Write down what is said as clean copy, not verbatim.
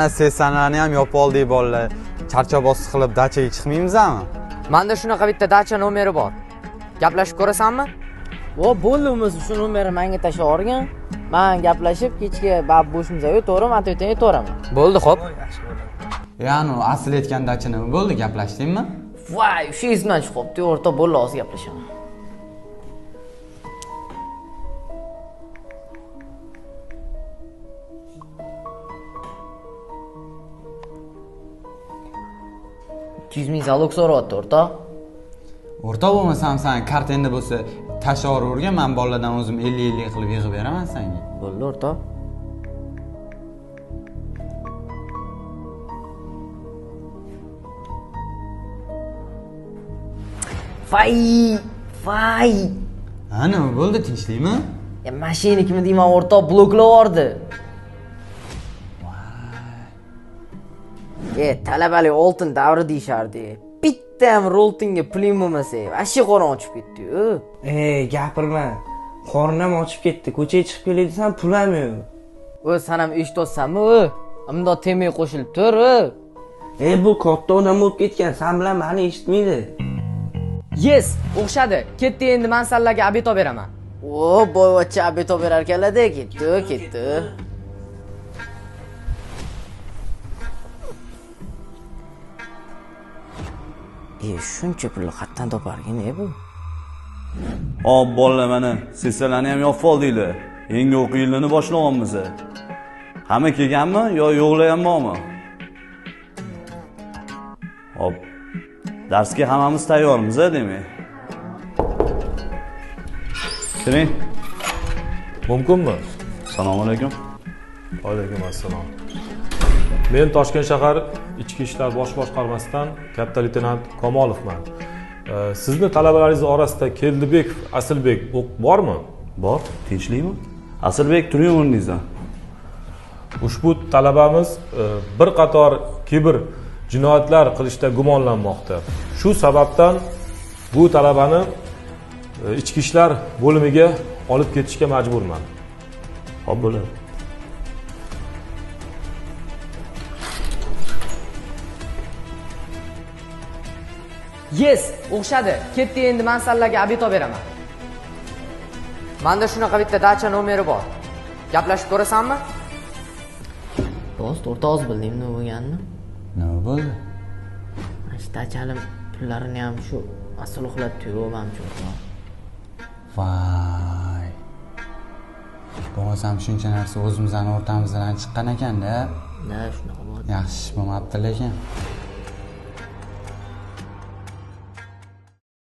Seslarni ham yopib oldik bolalar. Charchoq bosib qilib dachaga chiqmaymizmi? Menda shunaqa bitta dacha nomeri bor. Gaplashib ko'rasanmi? Bo'ldi, bo'lmasa shu nomerni menga tashlab yuborgin. Men gaplashib kechga bab bo'shimizda o'tiraman, atayotgan o'tiraman. Bo'ldi, xo'p. Ya'ni asl aytgan dacha nima bo'ldi, gaplashdingmi? Voy, shu izdan chiqibdi, o'rta bo'ldi, hozir gaplashaman. $200,000 zalog so'rayapti, o'rta. O'rta bo'lmasam sen kartangda bo'lsa tashlavergan, men bolalardan o'zim 50-50 qilib yig'ib beraman senga. Bo'ldi, o'rta. Fay. Nima bo'ldi, tinchlikmi? Mashinikimi deyman, o'rta bloklab yubordi. Talabalik oltin davri deyishardi. Bitta ham roltinga pulim bo'lmasa, vashi qo'ron ochib ketdi-yu. Gapirma. Qornam ochib ketdi. Ko'chaga chiqib kelay desam, pul ham yo'q. Sen ham eshitayapsanmi? Imdo temay qo'shilib tur. Bu katta odam bo'lib ketgan. Sen bilan meni eshitmaydi. Yes, o'xshadi. Ketdi, endi men sizlarga abeto beraman. Boyvachcha abeto berar ekanlar-da, ketdi. Shuncha pulni qayerdan toparkin bu? Bolalar mana seslarni ham yopib oldinglar. Yangi o'quv yilini boshlaganmiz. Hamma kelganmi yo yo'qlar bormi? Hop. Darsga hammamiz tayyormiz, demak. Kiring. Mumkinmi? Assalomu alaykum. Alaykum assalom. Men Toshkent shahar Ichki ishlar bosh boshqarmasidan katta leytenant Kamolovman. Sizni talabalaringiz orasida Keldibek, Asilbek bormi? Bor, tinchlikmi? Asilbek, turing o'rningizdan. Ushbu talabamiz bir qator kiber jinoyatlar qilishda gumonlanmoqda. Shu sababdan bu talabani ichki ishlar bo'limiga olib ketishga majburman. Xo'p, bo'ladi. Yes, o'xshadi. Ketdi, endi men sizlarga abeto beraman. Menda shunaqa bitta dacha nomeri bor. Gaplashib ko'rasanmi? Do'st, o'rta oz bildim nima bo'lganini. Nima bo'ldi? Shu dachalim pullarini ham shu mas'ul uxlatdi-yu, menimcha. Voy. Bo'lmasam shuncha narsa o'zimizning o'rtamizdan chiqqan ekan-da. Shunaqa bo'ldi. Yaxshi bo'lmabdi lekin.